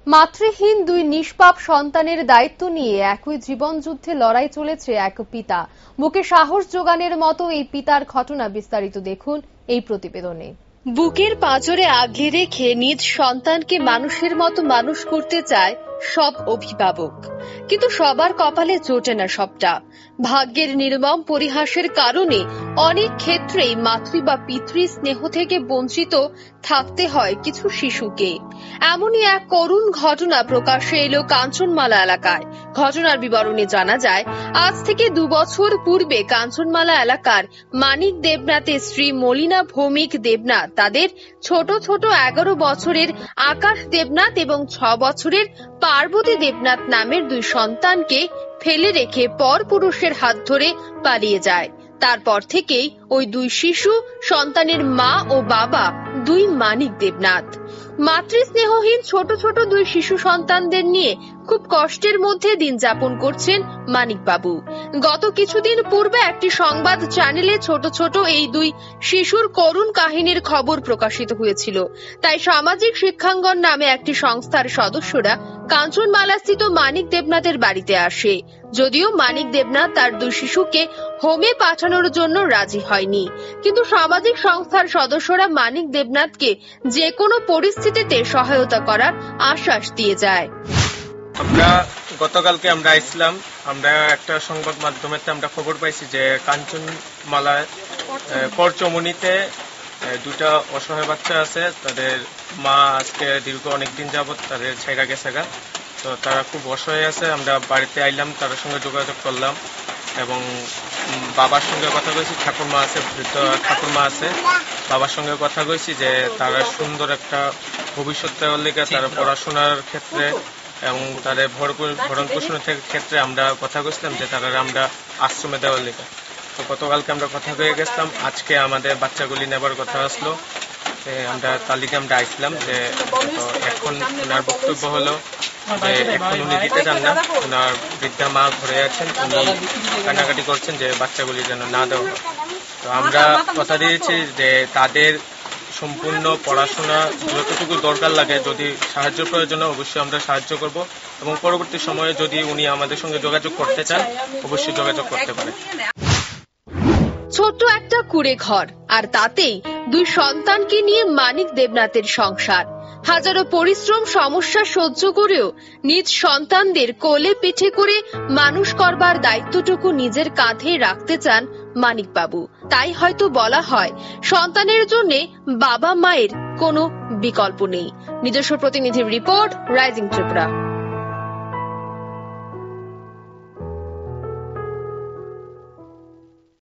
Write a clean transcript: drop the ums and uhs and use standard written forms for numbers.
মাতৃহীন দুই নিষ্পাপ সন্তানের দায়িত্ব নিয়ে একই জীবন যুদ্ধে লড়াই চলেছে এক পিতা। বুকে সাহস জোগানের মতো এই পিতার ঘটনা বিস্তারিত দেখুন এই প্রতিবেদনে। বুকের পাঁজরে আগলে রেখে নিজ সন্তানকে মানুষের মতো মানুষ করতে চায় সব অভিভাবক, কিন্তু সবার কপালে জোটে না সবটা। ভাগ্যের নির্মম পরিহাসের কারণে অনেক ক্ষেত্রেই মাতৃ বা পিতৃ স্নেহ থেকে বঞ্চিত থাকতে হয় কিছু শিশুকে। এমনই এক করুণ ঘটনা প্রকাশ্যে এলো কাঞ্চনমালা এলাকায়। ঘটনার বিবরণে জানা যায়, আজ থেকে 2 বছর পূর্বে কাঞ্চনমালা এলাকার মানিক দেবনাথের স্ত্রী মলিনা ভৌমিক দেবনাথ তাদের ছোট ছোট 11 বছরের আকাশ দেবনাথ এবং 6 বছরের পার্বতী দেবনাথ নামের 2 সন্তানকে ফেলে রেখে পরপুরুষের হাত ধরে পালিয়ে যায়। তারপর থেকেই ওই 2 শিশু সন্তানের মা ও বাবা 2 মানিক দেবনাথ। মাতৃস্নেহহীন ছোট ছোট 2 শিশু সন্তানদের নিয়ে খুব কষ্টের মধ্যে দিন যাপন করছেন মানিক বাবু। গত কিছুদিন পূর্বে একটি সংবাদ চ্যানেলে ছোট ছোট এই 2 শিশুর করুণ কাহিনীর খবর প্রকাশিত হয়েছিল। তাই সামাজিক শিক্ষাঙ্গন নামে একটি সংস্থার সদস্যরা কাঞ্চনমালাস্থিত মানিক দেবনাথের বাড়িতে আসে। যদিও মানিক দেবনাথ তার 2 শিশুকে হোমে পাঠানোর জন্য রাজি হয়নি, কিন্তু সামাজিক সংস্থার সদস্যরা মানিক দেবনাথকে যে কোনো পরিস্থিতিতে সহায়তা করার আশ্বাস দিয়ে যায়। গতকালকে আমরা আসলাম, আমরা একটা সংবাদ মাধ্যমেতে আমরা খবর পাইছি যে কাঞ্চনমালা করচমনিতে 2টা অসহায় বাচ্চা আছে, তাদের মা আজকে দীর্ঘ অনেকদিন যাবত তাদের ছাইরা গেছে গা। তো তারা খুব অসহায় আছে। আমরা বাড়িতে আইলাম, তার সঙ্গে যোগাযোগ করলাম এবং বাবার সঙ্গে কথা কইছি। ঠাকুরমা আছে, বৃদ্ধ ঠাকুরমা আছে, বাবার সঙ্গে কথা কইছি যে তারা সুন্দর একটা ভবিষ্যৎ দেওয়ার লেগে, তারা পড়াশোনার ক্ষেত্রে এবং তাদের ভরণ পোষণের ক্ষেত্রে আমরা কথা কইছিলাম যে তারা আমরা আশ্রমে দেওয়ার লেগে। তো গতকালকে আমরা কথা কয়ে গেছিলাম, আজকে আমাদের বাচ্চাগুলি নেবার কথা আসলো। আমরা তালিকা আমরা আইছিলাম যে এখন ওনার বক্তব্য হলো যে এখন উনি দিতে চান না, ওনার বৃদ্ধা মা ঘরে আছেন, উনি কান্নাকাটি করছেন যে বাচ্চাগুলি যেন না দেওয়া হয়। তো আমরা কথা দিয়েছি যে তাদের সম্পূর্ণ পড়াশোনা যতটুকু দরকার লাগে, যদি সাহায্য প্রয়োজন অবশ্যই আমরা সাহায্য করব এবং পরবর্তী সময়ে যদি উনি আমাদের সঙ্গে যোগাযোগ করতে চান অবশ্যই যোগাযোগ করতে পারেন। ছোট্ট একটা কুড়ে ঘর, আর তাতেই 2 সন্তানকে নিয়ে মানিক দেবনাথের সংসার। হাজারো পরিশ্রম সমস্যা সহ্য করেও নিজ সন্তানদের কোলে পিঠে করে মানুষ করবার দায়িত্বটুকু নিজের কাঁধে রাখতে চান মানিক বাবু। তাই হয়তো বলা হয়, সন্তানের জন্য বাবা মায়ের কোনো বিকল্প নেই। নিজস্ব প্রতিনিধির রিপোর্ট, রাইজিং ত্রিপুরা।